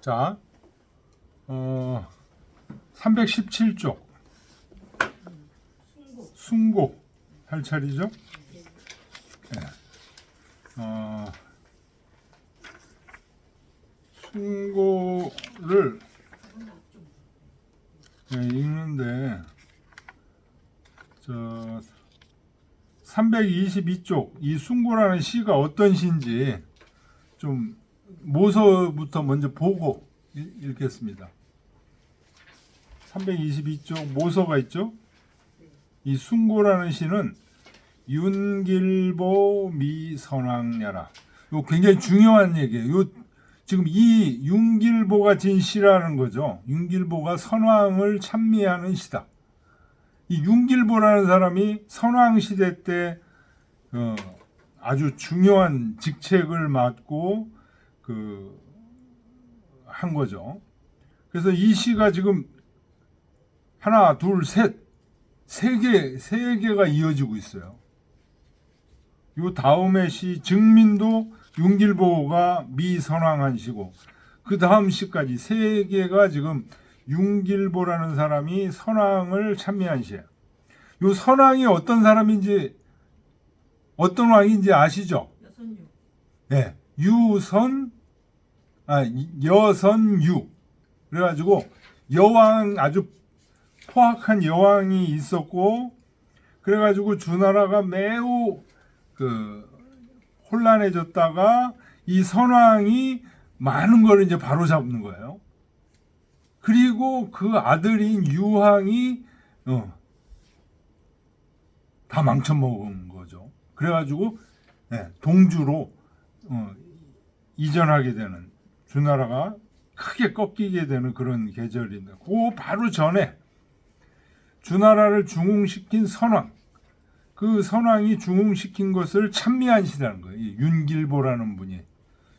자, 317쪽 숭고 할 차례죠. 네. 숭고를 읽는데 322쪽 이 숭고라는 시가 어떤 시인지 좀 모서부터 먼저 보고 읽겠습니다. 322쪽 모서가 있죠. 이 숭고라는 시는 윤길보 미선왕야라. 요 굉장히 중요한 얘기예요. 지금 이 윤길보가 진 시라는 거죠. 윤길보가 선왕을 찬미하는 시다. 이 윤길보라는 사람이 선왕 시대 때 아주 중요한 직책을 맡고 한 거죠. 그래서 이 시가 지금 하나, 둘, 셋, 세 개가 이어지고 있어요. 요 다음의 시 증민도 윤길보가 미선왕한 시고 그 다음 시까지 세 개가 지금 윤길보라는 사람이 선왕을 찬미한 시예요. 요 선왕이 어떤 사람인지 어떤 왕인지 아시죠? 네, 여선유. 그래가지고 여왕 아주 포악한 여왕이 있었고 그래가지고 주나라가 매우 혼란해졌다가 이 선왕이 많은 걸 이제 바로잡는 거예요. 그리고 그 아들인 유왕이 다 망쳐먹은 거죠. 그래가지고 동주로 이전하게 되는 주나라가 크게 꺾이게 되는 그런 계절인데 그 바로 전에 주나라를 중흥시킨 선왕 그 선왕이 중흥시킨 것을 찬미한 시라는 거예요. 윤길보라는 분이. 요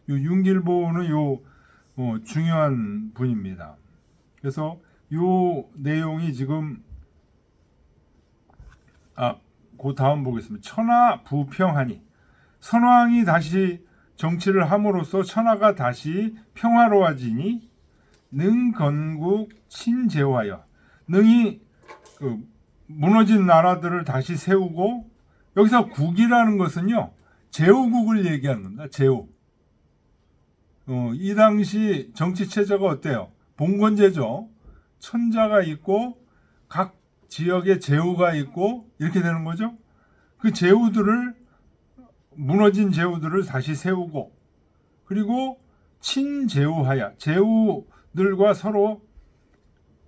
윤길보는 중요한 분입니다. 그래서 요 내용이 지금 그 다음 보겠습니다. 천하 부평하니 선왕이 다시 정치를 함으로써 천하가 다시 평화로워지니 능 건국 친제화여 능이 무너진 나라들을 다시 세우고 여기서 국이라는 것은요 제후국을 얘기하는 겁니다. 제후. 이 당시 정치 체제가 어때요? 봉건제죠. 천자가 있고 각 지역에 제후가 있고 이렇게 되는 거죠. 그 무너진 제후들을 다시 세우고 그리고 친제후하야 제후들과 서로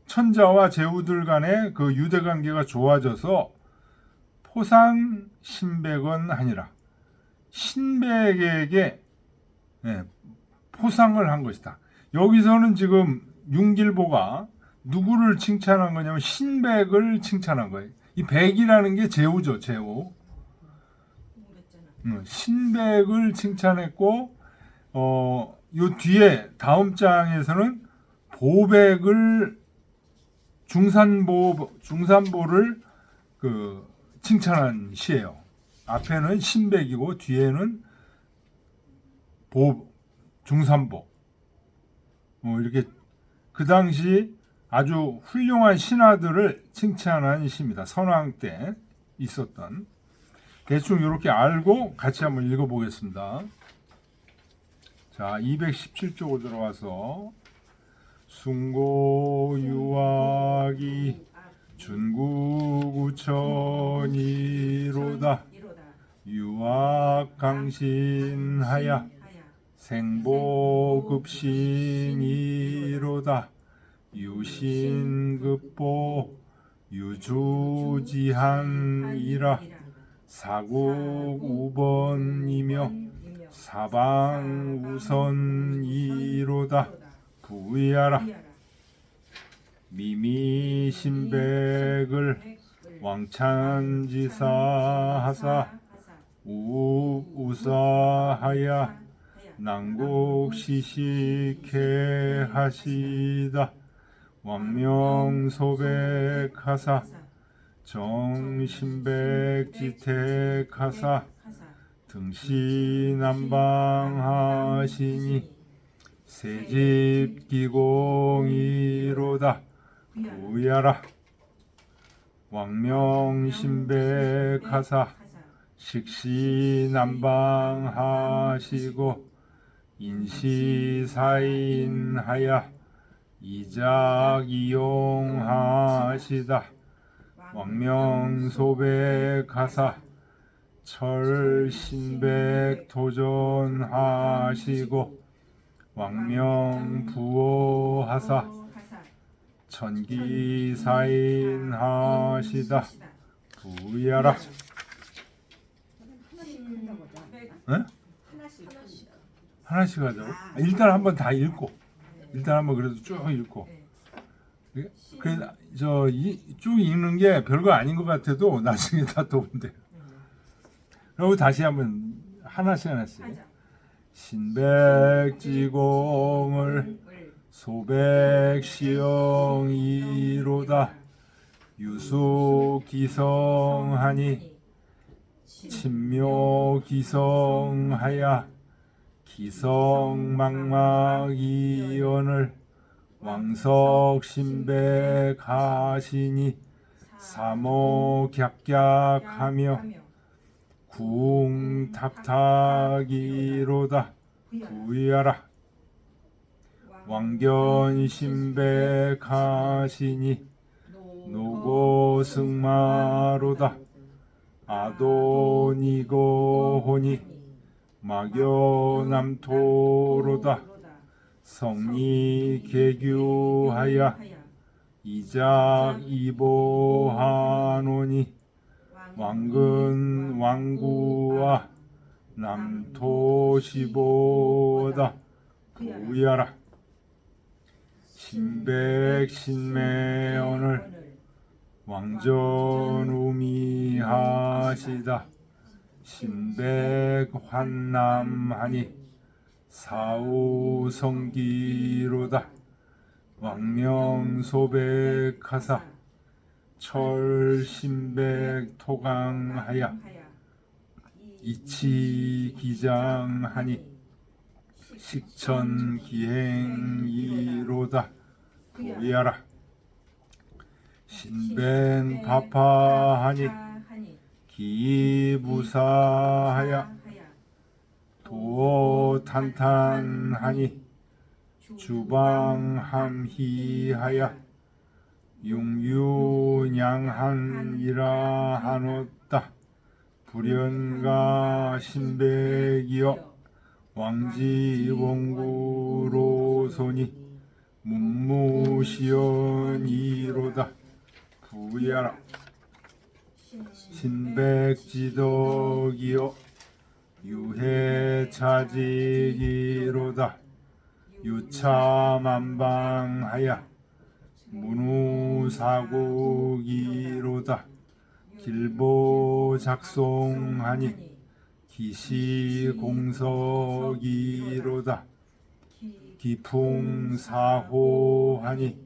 천자와 제후들 간의 그 유대 관계가 좋아져서 포상 신백은 하니라. 신백에게 포상을 한 것이다. 여기서는 지금 윤길보가 누구를 칭찬한 거냐면 신백을 칭찬한 거예요. 이 백이라는 게 제후죠, 제후. 신백을 칭찬했고, 요 뒤에 다음 장에서는 보백을 중산보를 칭찬한 시예요. 앞에는 신백이고 뒤에는 중산보. 이렇게 그 당시 아주 훌륭한 신하들을 칭찬한 시입니다. 선왕 때 있었던. 대충 이렇게 알고 같이 한번 읽어보겠습니다. 자, 217쪽으로 들어가서 숭고유악이 준구구천이로다 유악강신하야 생보급신이로다 유신급보 유주지한이라 사국우번이며 사방우선이로다 부의하라 미미신백을 왕찬지사하사 우우사하야 난국시식해 하시다 왕명소백하사 정신백지택하사 등신난방하시니 새집 기공이로다. 부야라. 왕명신백하사 식시난방하시고 인시사인하야 이작이용하시다. 왕명소백하사 철신백도전하시고 왕명부호하사 천기사인하시다. 부야라. 네? 하나씩 하자고? 일단 한번 다 읽고, 일단 한번 그래도 쭉 읽고. 그래서 쭉 읽는 게 별거 아닌 것 같아도 나중에 다 도움돼요. 그리고 다시 한번 하나씩. 신백지공을 소백시영이로다. 유수기성하니 친묘기성하야 기성망막이언을 왕석신백하시니 사모격격하며 궁탁탁이로다. 부야라. 왕견신백하시니 노고승마로다. 아도니고호니 마교남토로다. 성리개규하야 이작이보하노니 왕근왕구와 남토시보다. 부야라. 신백신매언을 왕전우미하시다. 신백환남하니 사우성기로다. 왕명소백하사 철신백토강하야 이치기장하니 식천기행이로다. 부야라. 신백파파하니 기부사하야 도탄탄하니 주방함희하야 용유냥한이라 하노다. 불연가 신백이여 왕지원구로소니 문무시연이로다. 부야라. 신백지덕이여 유해차지기로다. 유차만방하야 문우사국이로다. 길보작송하니 기시공석이로다. 기풍사호하니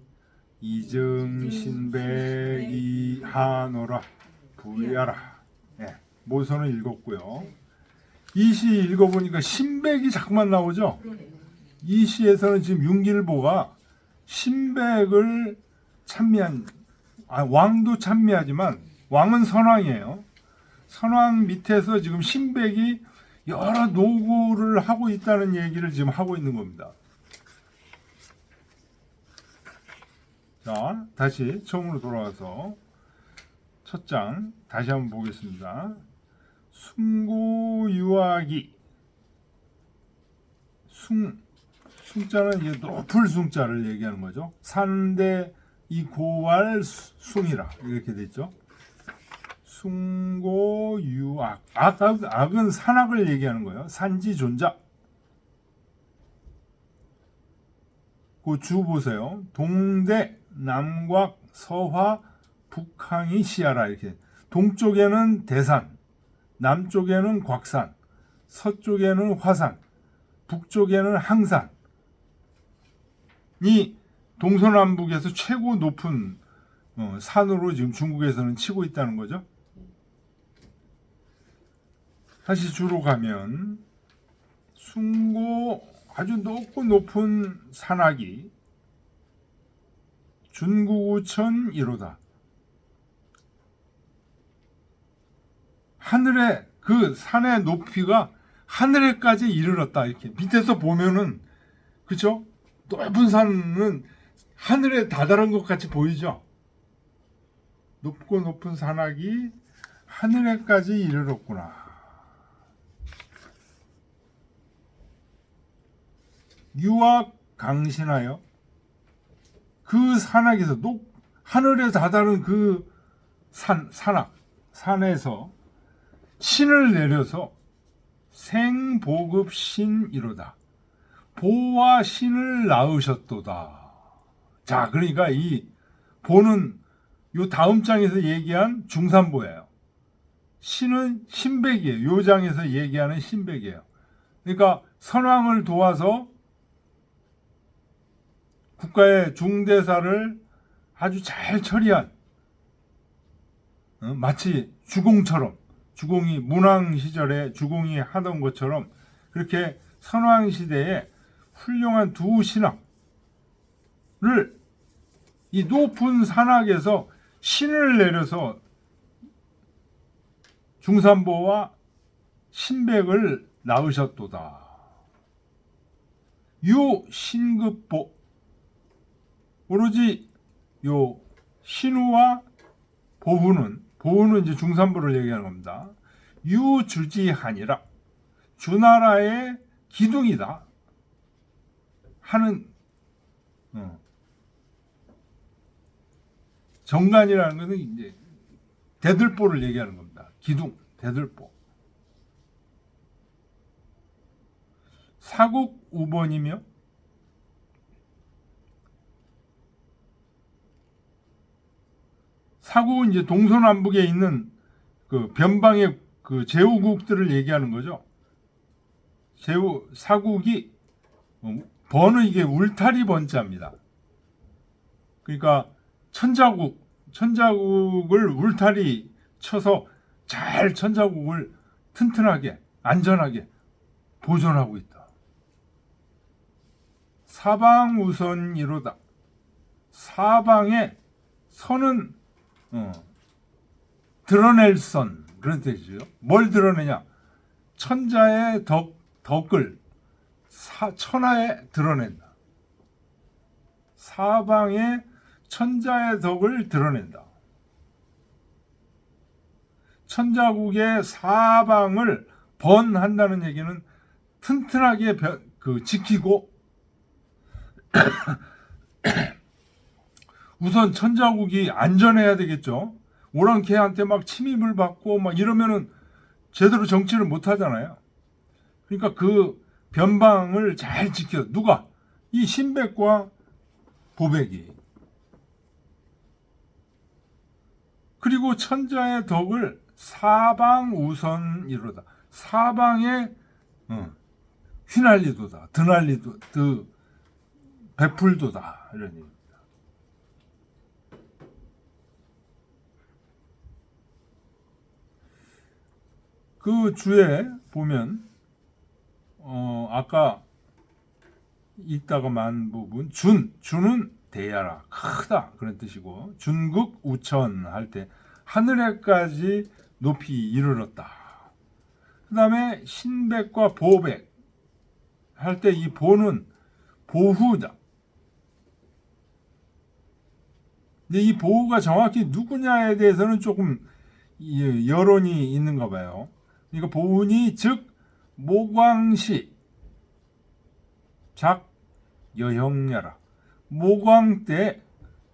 이증신백이 하노라. 부야라. 네, 모선은 읽었고요. 이 시 읽어보니까 신백이 자꾸만 나오죠. 이 시에서는 지금 윤길보가 신백을 찬미한, 왕도 찬미하지만 왕은 선왕이에요. 선왕 밑에서 지금 신백이 여러 노고를 하고 있다는 얘기를 지금 하고 있는 겁니다. 자, 다시 처음으로 돌아와서 첫 장 다시 한번 보겠습니다. 숭고유아기. 숭자는 이제 높을 숭자를 얘기하는 거죠. 산대 이 고왈 숭이라 이렇게 됐죠. 숭고유악. 악은 산악을 얘기하는 거예요. 산지존자. 그 주 보세요. 동대, 남곽, 서화, 북항이 시야라 이렇게. 동쪽에는 대산, 남쪽에는 곽산, 서쪽에는 화산, 북쪽에는 항산이 동서남북에서 최고 높은 산으로 지금 중국에서는 치고 있다는 거죠. 다시 주로 가면 숭고 아주 높고 높은 산악이 준구우천 이로다. 하늘에 그 산의 높이가 하늘에까지 이르렀다. 이렇게 밑에서 보면은 그죠? 높은 산은 하늘에 다다른 것 같이 보이죠? 높고 높은 산악이 하늘에까지 이르렀구나. 유악 강신하여 그 산악에서 하늘에 다다른 그 산악 산에서 신을 내려서 생보급 신이로다. 보와 신을 낳으셨도다. 자, 그러니까 이 보는 요 다음 장에서 얘기한 중산보예요. 신은 신백이에요. 요 장에서 얘기하는 신백이에요. 그러니까 선왕을 도와서 국가의 중대사를 아주 잘 처리한 마치 주공이 문왕 시절에 주공이 하던 것처럼 그렇게 선왕 시대에 훌륭한 두 신하를 이 높은 산악에서 신을 내려서 중산보와 신백을 낳으셨도다. 요 신급보 오로지 요 신우와 보후는 이제 중산보를 얘기하는 겁니다. 유주지하니라 주나라의 기둥이다 하는 정관이라는 것은 이제 대들보를 얘기하는 겁니다. 기둥, 대들보. 사국 우번이며 사국은 이제 동서남북에 있는 그 변방의 그 제후국들을 얘기하는 거죠. 사국이 번은 이게 울타리 번자입니다. 그러니까 천자국을 울타리 쳐서 잘 천자국을 튼튼하게 안전하게 보존하고 있다. 사방우선이로다. 사방에 선은 드러낼 선 그런 뜻이죠. 뭘 드러내냐? 천자의 덕을 천하에 드러낸다. 사방에 천자의 덕을 드러낸다. 천자국의 사방을 번한다는 얘기는 튼튼하게 지키고 우선 천자국이 안전해야 되겠죠. 오랑캐한테 막 침입을 받고 막 이러면은 제대로 정치를 못 하잖아요. 그러니까 그 변방을 잘 지켜. 누가? 이 신백과 보백이. 그리고 천자의 덕을 사방우선이로다. 사방에 휘날리도다. 베풀도다. 이런 얘기. 그 주에 보면 아까 읽다가 부분 주는 대야라 크다 그런 뜻이고 준국 우천 할 때 하늘에까지 높이 이르렀다. 그 다음에 신백과 보백 할 때 이 보는 보후다. 근데 이 보후가 정확히 누구냐에 대해서는 조금 여론이 있는가 봐요. 그러니까 보훈이 즉 모광시 작 여형야라 모광 때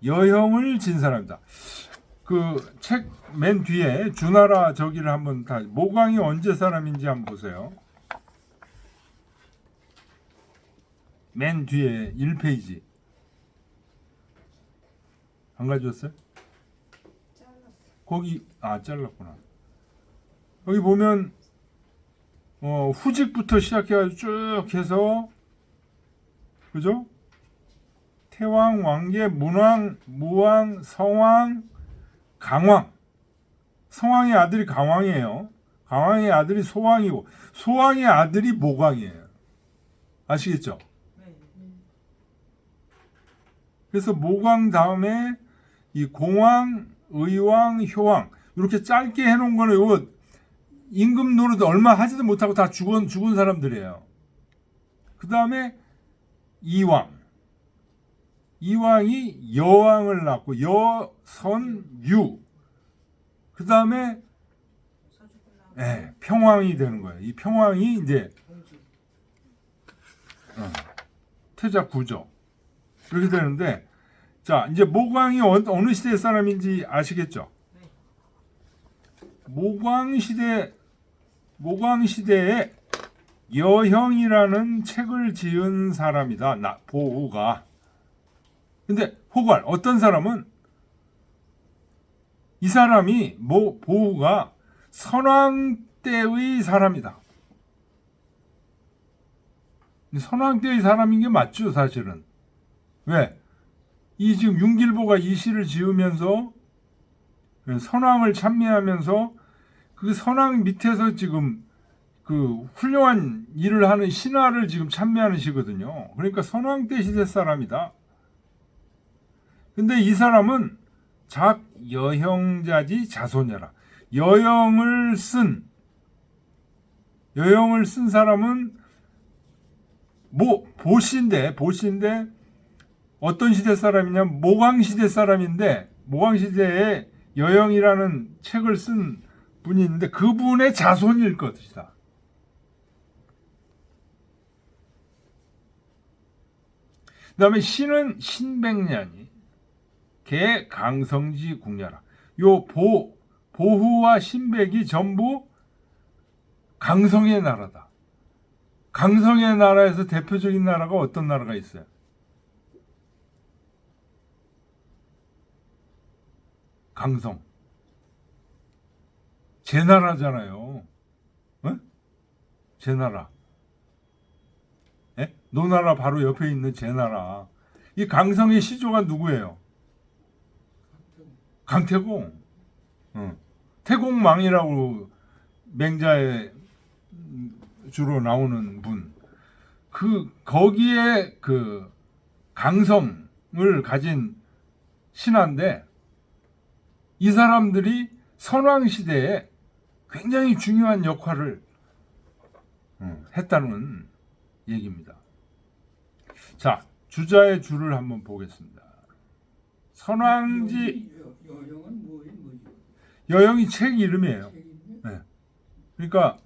여형을 진 사람이다. 그 책 맨 뒤에 주나라 저기를 한번 다 모광이 언제 사람인지 한번 보세요. 맨 뒤에 1페이지 안 가져왔어요? 거기 잘랐구나. 여기 보면 후직부터 시작해가지고 쭉 해서 그죠? 태왕, 왕계, 문왕, 무왕, 성왕, 강왕. 성왕의 아들이 강왕이에요. 강왕의 아들이 소왕이고 소왕의 아들이 모광이에요. 아시겠죠? 네. 그래서 모광 다음에 이 공왕, 의왕, 효왕 이렇게 짧게 해놓은 거는 이거 임금 노릇 얼마 하지도 못하고 다 죽은 사람들이에요. 그 다음에 이왕. 이왕이 여왕을 낳고 여선유. 그 다음에 평왕이 되는 거예요. 이 평왕이 이제 태자 구조 이렇게 되는데, 자 이제 모광이 어느 시대 사람인지 아시겠죠? 모광 시대에 여형이라는 책을 지은 사람이다. 보후가. 근데 호괄 어떤 사람은 이 사람이 보후가 선왕 때의 사람이다. 선왕 때의 사람인 게 맞죠, 사실은. 왜? 이 지금 윤길보가 이 시를 지으면서 선왕을 찬미하면서 그 선왕 밑에서 지금 그 훌륭한 일을 하는 신하를 지금 찬미하는 시거든요. 그러니까 선왕 때 시대 사람이다. 근데 이 사람은 여형자지 자손이라. 여형을 쓴 사람은 보씨인데 어떤 시대 사람이냐면 모광 시대 사람인데, 모광 시대에 여형이라는 책을 쓴 분이 있는데 그분의 자손일 것이다. 그 다음에 신은 신백년이 개 강성지 국야라. 요 보후와 신백이 전부 강성의 나라다. 강성의 나라에서 대표적인 나라가 어떤 나라가 있어요? 강성. 제 나라잖아요. 어? 제 나라. 예? 노나라 바로 옆에 있는 제 나라. 이 강성의 시조가 누구예요? 강태공. 태공망이라고 맹자에 주로 나오는 분. 거기에 그 강성을 가진 신하인데, 이 사람들이 선왕 시대에 굉장히 중요한 역할을 했다는 얘기입니다. 자, 주자의 주를 한번 보겠습니다. 선왕지. 여형은 뭐지? 여형이 책 이름이에요. 네. 그러니까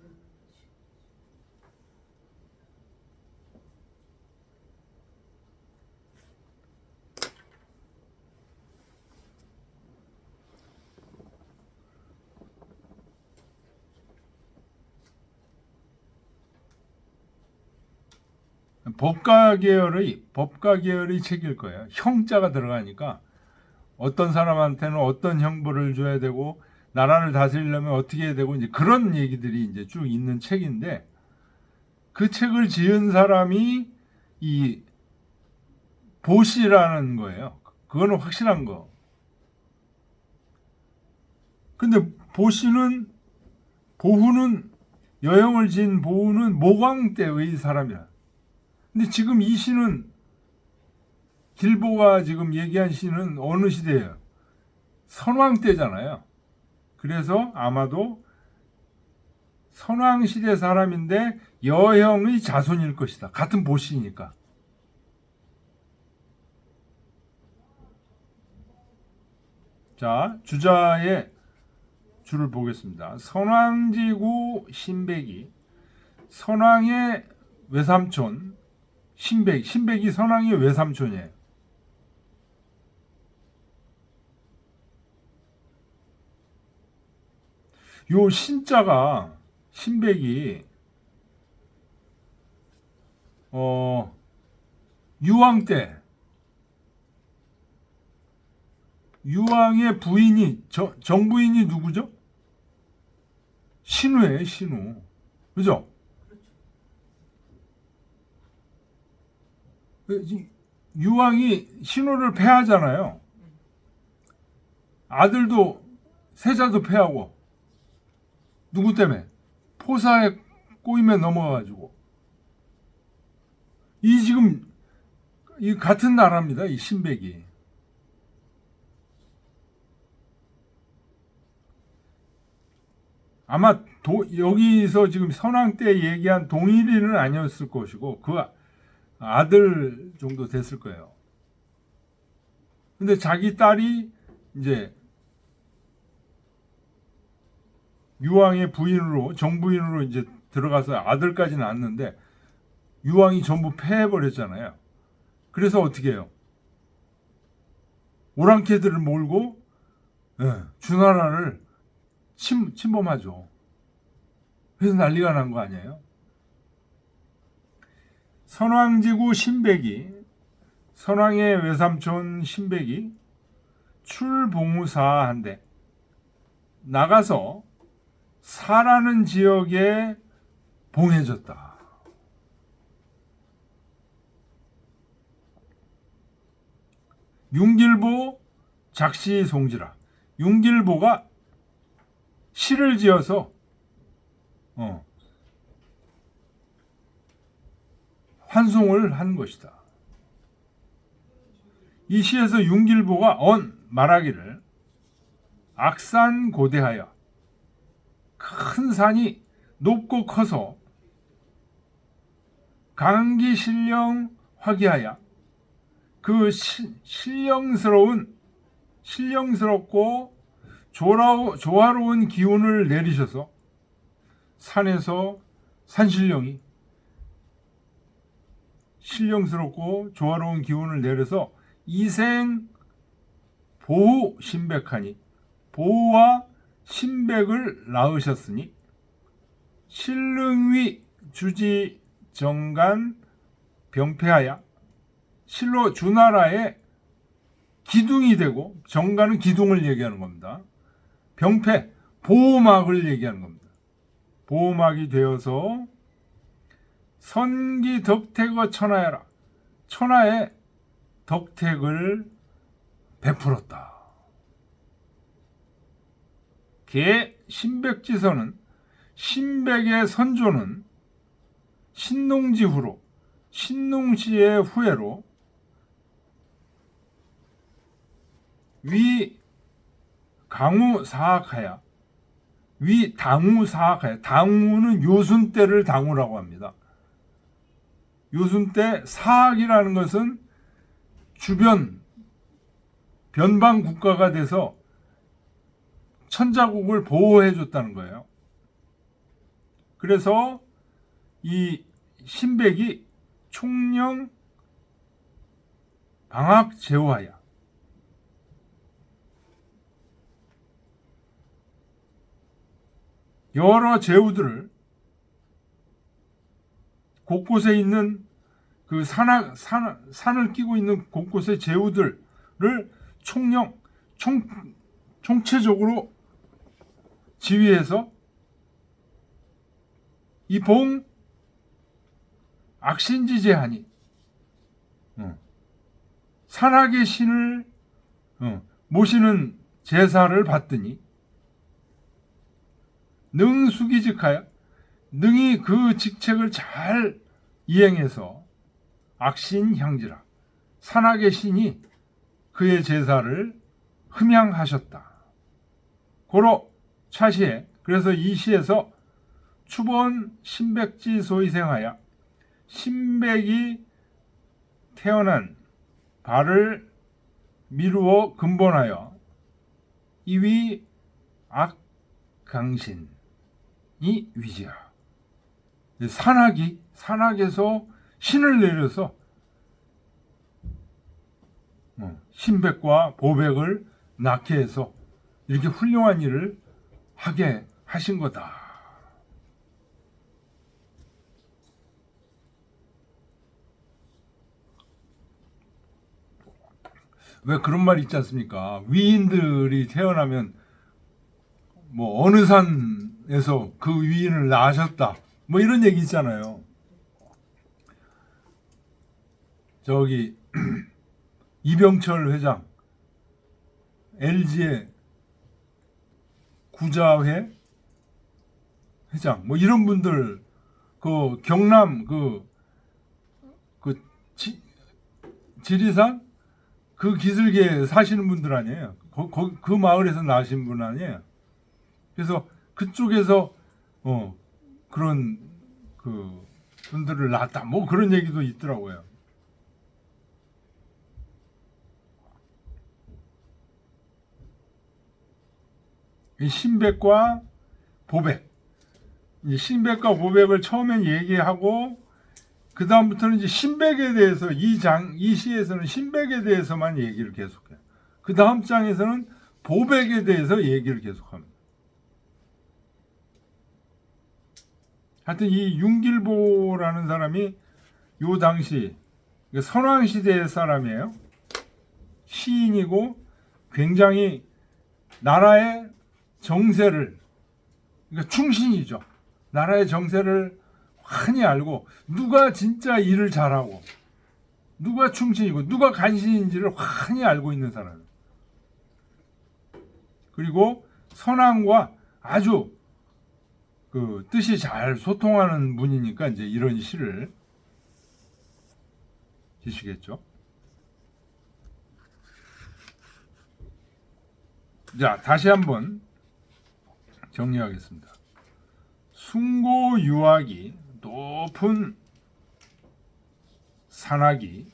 법가 계열의 책일 거예요. 형자가 들어가니까 어떤 사람한테는 어떤 형벌을 줘야 되고, 나라를 다스리려면 어떻게 해야 되고, 이제 그런 얘기들이 이제 쭉 있는 책인데, 그 책을 지은 사람이 이 보씨라는 거예요. 그거는 확실한 거. 근데 보후는 여형을 지은 보후는 모광 때의 사람이야. 근데 지금 이 시는, 길보가 지금 얘기한 시는 어느 시대예요? 선왕 때잖아요. 그래서 아마도 선왕 시대 사람인데 여형의 자손일 것이다. 같은 보씨니까. 자, 주자의 주를 보겠습니다. 선왕지구 신백이 선왕의 외삼촌, 신백이 선왕의 외삼촌이에요. 요 신자가, 신백이 유왕 때, 유왕의 부인이, 정부인이 누구죠? 신우예요, 신우. 그죠? 유왕이 신우를 패하잖아요. 아들도, 세자도 패하고. 누구 때문에? 포사에 꼬임에 넘어가가지고. 이 지금 이 같은 나라입니다. 이 신백이. 아마 여기서 지금 선왕 때 얘기한 동일인은 아니었을 것이고 그 아들 정도 됐을 거예요. 근데 자기 딸이 이제 유왕의 부인으로 정부인으로 이제 들어가서 아들까지 낳았는데 유왕이 전부 패해버렸잖아요. 그래서 어떻게 해요? 오랑캐들을 몰고 주나라를 침범하죠. 그래서 난리가 난 거 아니에요? 선왕지구 신백이, 선왕의 외삼촌 신백이 출봉사한데 나가서 사라는 지역에 봉해졌다. 윤길보 작시 송지라. 윤길보가 시를 지어서 환송을 한 것이다. 이 시에서 윤길보가 말하기를 악산고대하여 큰 산이 높고 커서 강기신령 화기하여 그 신령스럽고 조화로운 기운을 내리셔서 산에서 산신령이 신령스럽고 조화로운 기운을 내려서 이생 보호 신백하니 보호와 신백을 낳으셨으니 신릉위 주지 정간 병폐하여 실로 주나라의 기둥이 되고 정간은 기둥을 얘기하는 겁니다. 병폐 보호막을 얘기하는 겁니다. 보호막이 되어서 선기 덕택어 천하여라. 천하에 덕택을 베풀었다. 개 신백지선은 신백의 선조는 신농지후로 신농시의 후예로 위 강우 사학하야 위 당우 사학하야 당우는 요순 때를 당우라고 합니다. 요순 때 사학이라는 것은 주변 변방 국가가 돼서 천자국을 보호해 줬다는 거예요. 그래서 이 신백이 총령 방학 제후하야 여러 제후들을 곳곳에 있는 그 산을 끼고 있는 곳곳의 제후들을 총체적으로 지휘해서 이 봉 악신지제하니 산악의 신을 모시는 제사를 받더니 능수기직하여 능히 그 직책을 잘 이행해서 악신향지라 산악의 신이 그의 제사를 흠양하셨다. 고로 차시에 그래서 이 시에서 추본 신백지 소위생하여 신백이 태어난 발을 미루어 근본하여 이위 악강신이 위지하. 산악에서 신을 내려서 신백과 보백을 낳게 해서 이렇게 훌륭한 일을 하게 하신 거다. 왜 그런 말 있지 않습니까? 위인들이 태어나면 뭐 어느 산에서 그 위인을 낳으셨다. 뭐 이런 얘기 있잖아요. 저기 이병철 회장, LG의 구자회 회장, 뭐 이런 분들 그 경남 그 지리산 그 기슭에 사시는 분들 아니에요. 그 마을에서 나신 분 아니에요. 그래서 그쪽에서 그런 그 분들을 낳았다. 뭐 그런 얘기도 있더라고요. 이 신백과 보백. 이 신백과 보백을 처음엔 얘기하고 그 다음부터는 이제 신백에 대해서 이 시에서는 신백에 대해서만 얘기를 계속해요. 그 다음 장에서는 보백에 대해서 얘기를 계속합니다. 하여튼 이 윤길보라는 사람이 요 당시 선왕시대의 사람이에요. 시인이고 굉장히 나라의 정세를, 그러니까 충신이죠. 나라의 정세를 환히 알고 누가 진짜 일을 잘하고 누가 충신이고 누가 간신인지를 환히 알고 있는 사람. 그리고 선왕과 아주 그 뜻이 잘 소통하는 분이니까 이제 이런 시를 지시겠죠. 자, 다시 한번 정리하겠습니다. 숭고유악이 높은 산악이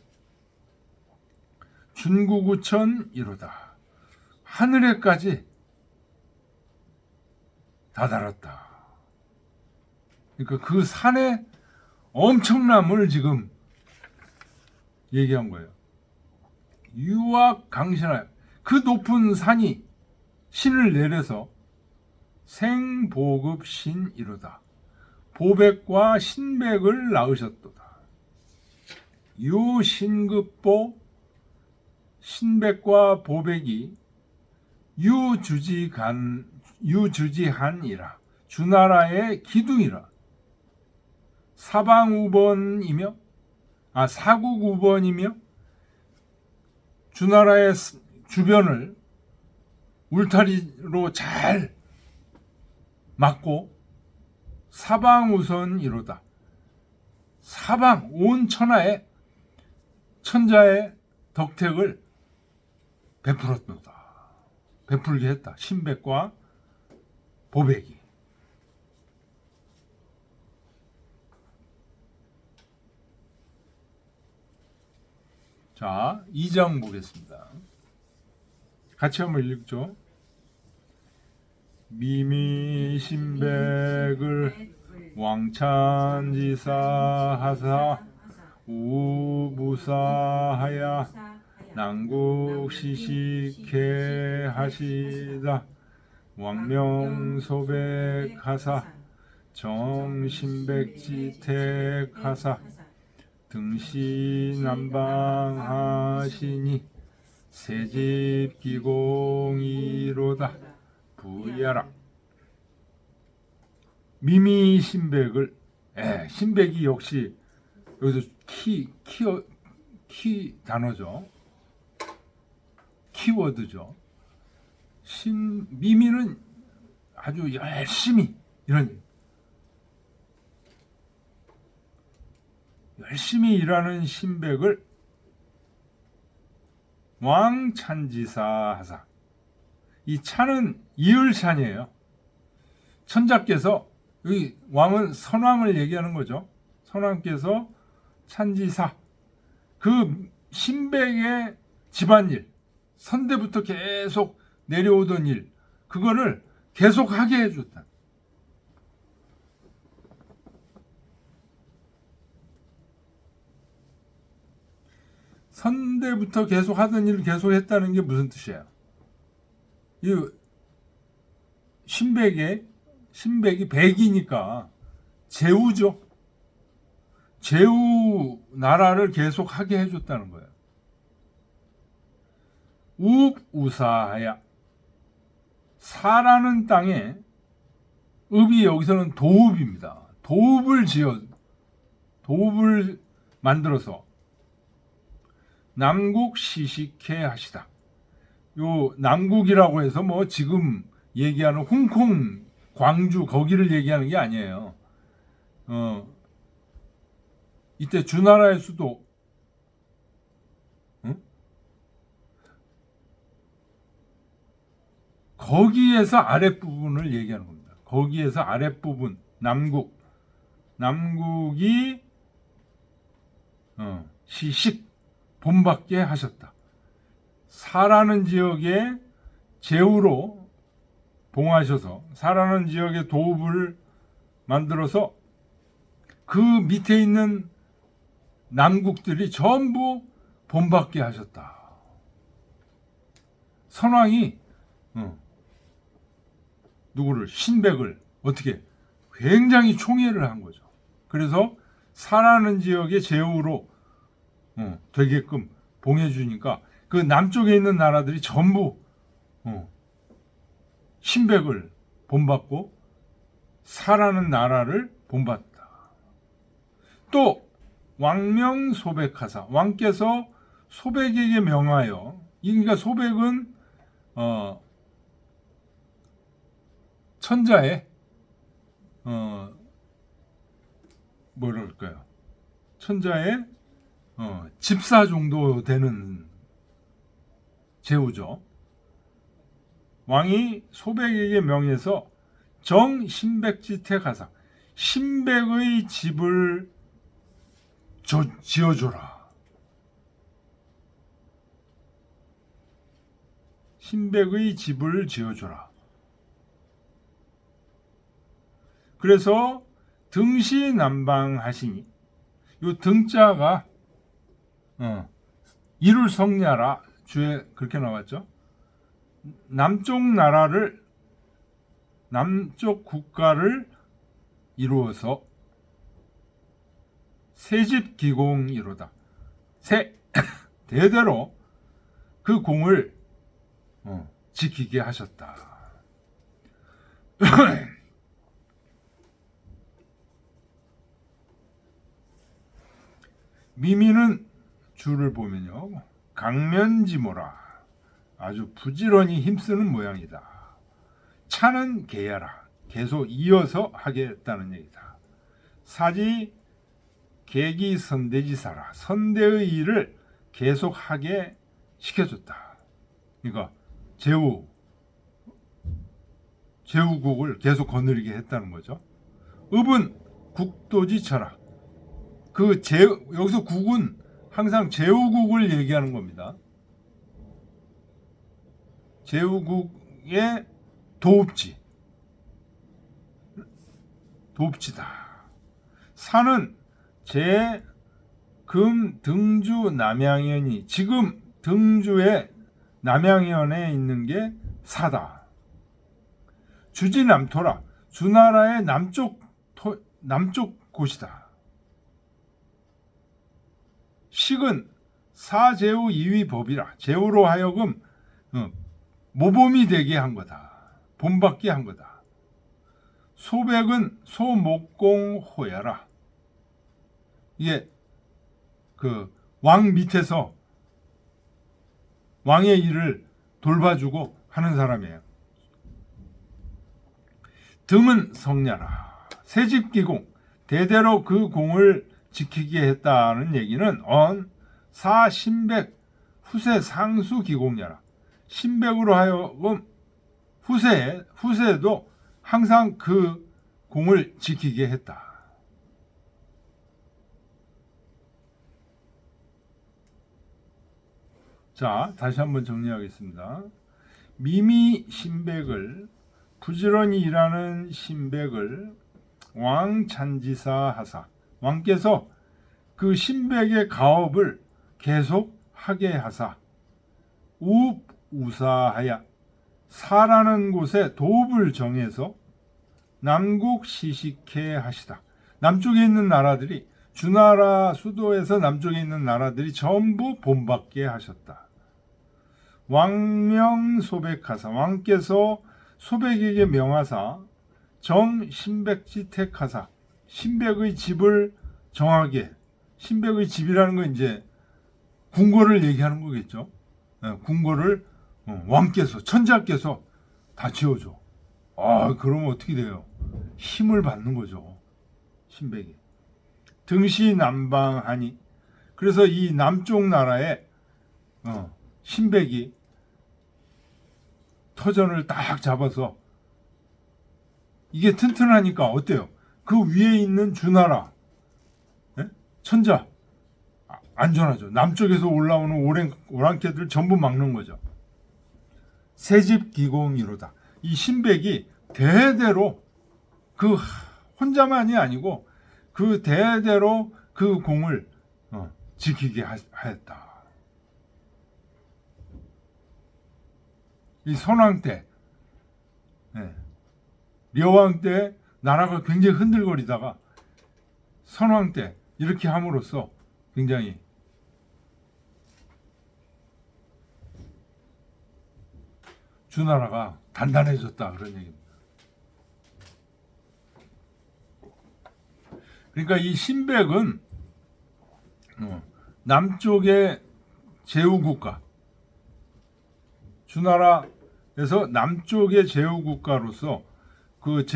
준구구천 이루다. 하늘에까지 다다랐다. 그러니까 그 산의 엄청남을 지금 얘기한 거예요. 유악 강신하여 그 높은 산이 신을 내려서 생보급신이로다. 보백과 신백을 낳으셨도다. 유신급보 신백과 보백이 유주지한이라 주나라의 기둥이라. 사국우번이며 주나라의 주변을 울타리로 잘 막고 사방우선이로다. 사방 온 천하에 천자의 덕택을 베풀게 했다. 신백과 보백이. 자, 2장 보겠습니다. 같이 한번 읽죠. 미미신백을 왕찬지사하사 우부사하야 난국시식해 하시다. 왕명소백하사 정신백지택하사 등신난방하시니 새집기공이로다. 부야라. 미미신백을 신백이 역시 여기서 키 단어죠. 키워드죠. 미미는 아주 열심히 일하는 신백을 왕찬지사하사. 이 찬은 이을찬이에요. 천자께서, 여기 왕은 선왕을 얘기하는 거죠. 선왕께서 찬지사, 그 신백의 집안일, 선대부터 계속 내려오던 일, 그거를 계속하게 해줬다. 선대부터 계속 하던 일을 계속 했다는 게 무슨 뜻이에요? 이 신백이 백이니까 제후죠. 제후 나라를 계속 하게 해줬다는 거예요. 읍우사하야. 사라는 땅에, 읍이 여기서는 도읍입니다. 도읍을 만들어서 남국 시식해 하시다. 요 남국이라고 해서 뭐 지금 얘기하는 홍콩, 광주 거기를 얘기하는 게 아니에요. 이때 주나라의 수도 응? 거기에서 아랫부분을 얘기하는 겁니다. 거기에서 아랫부분 남국이 시식 본받게 하셨다. 사라는 지역에 제후로 봉하셔서 사라는 지역에 도읍을 만들어서 그 밑에 있는 남국들이 전부 본받게 하셨다. 선왕이 누구를 신백을 어떻게 굉장히 총애를 한 거죠. 그래서 사라는 지역의 제후로 되게끔 봉해주니까 그 남쪽에 있는 나라들이 전부 신백을 본받고 사라는 나라를 본받다. 또 왕명소백하사 왕께서 소백에게 명하여 그러니까 소백은 천자의 뭐랄까요? 천자의 집사 정도 되는 제후죠. 왕이 소백에게 명해서 정신백지태 가사 신백의 집을 지어줘라. 신백의 집을 지어줘라. 그래서 등시남방하시니 요 등자가 이룰 성냐라 주에 그렇게 나왔죠. 남쪽 국가를 이루어서 세집기공이로다. 대대로 그 공을 지키게 하셨다. 미미는 줄을 보면요. 강면지모라. 아주 부지런히 힘쓰는 모양이다. 차는 개야라. 계속 이어서 하겠다는 얘기다. 사지 계기선대지사라. 선대의 일을 계속하게 시켜줬다. 그러니까 제후국을 계속 거느리게 했다는 거죠. 읍은 국도지처라. 여기서 국은 항상 제후국을 얘기하는 겁니다. 제후국의 도읍지다. 산은 금 등주 남양현이 지금 등주의 남양현에 있는 게 사다. 주지남토라. 주나라의 남쪽 곳이다. 식은 사제후 이위법이라. 제후로 하여금 모범이 되게 한 거다. 본받게 한 거다. 소백은 소목공호야라. 이게 그 왕 밑에서 왕의 일을 돌봐주고 하는 사람이에요. 등은 성냐라. 세집기공 대대로 그 공을 지키게 했다는 얘기는 사신백 후세 상수기공야라. 신백으로 하여금 후세에도 항상 그 공을 지키게 했다. 자, 다시 한번 정리하겠습니다. 미미 신백을 부지런히 일하는 신백을 왕찬지사 하사. 왕께서 그 신백의 가업을 계속 하게 하사 우사하야 사라는 곳에 도읍을 정해서 남국 시식해 하시다. 남쪽에 있는 나라들이 주나라 수도에서 남쪽에 있는 나라들이 전부 본받게 하셨다. 왕명소백하사 왕께서 소백에게 명하사 정신백지택하사 신백의 집을 정하게. 신백의 집이라는 건 이제 궁궐을 얘기하는 거겠죠. 궁궐을 왕께서 천자께서 다 지어줘. 그러면 어떻게 돼요? 힘을 받는 거죠. 신백이. 등시남방하니. 그래서 이 남쪽 나라에 신백이 터전을 딱 잡아서 이게 튼튼하니까 어때요? 그 위에 있는 주나라, 예? 천자 안전하죠. 남쪽에서 올라오는 오랑캐들 전부 막는 거죠. 새집기공이로다. 이 신백이 대대로 그 혼자만이 아니고 그 대대로 그 공을 지키게 하였다. 이 선왕 때, 려왕 때 나라가 굉장히 흔들거리다가 선왕 때 이렇게 함으로써 굉장히 주나라가 단단해졌다 그런 얘기입니다. 그러니까 이 신백은 남쪽의 제후국가, 주나라에서 남쪽의 제후국가로서 그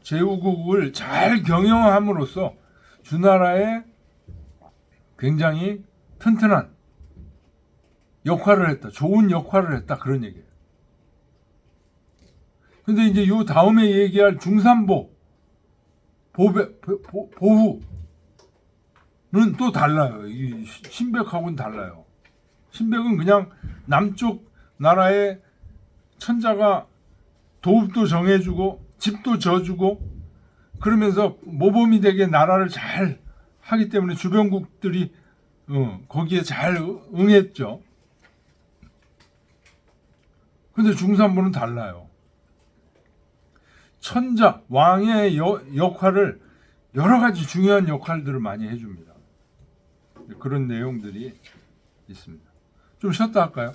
제후국을 잘 경영함으로써 주나라에 굉장히 튼튼한 역할을 했다. 좋은 역할을 했다. 그런 얘기예요. 근데 이제 요 다음에 얘기할 중산보, 보후는 또 달라요. 이 신백하고는 달라요. 신백은 그냥 남쪽 나라의 천자가 도읍도 정해주고 집도 져주고 그러면서 모범이 되게 나라를 잘 하기 때문에 주변국들이 거기에 잘 응했죠. 근데 중산보는 달라요. 천자, 왕의 역할을 여러 가지 중요한 역할들을 많이 해줍니다. 그런 내용들이 있습니다. 좀 쉬었다 할까요?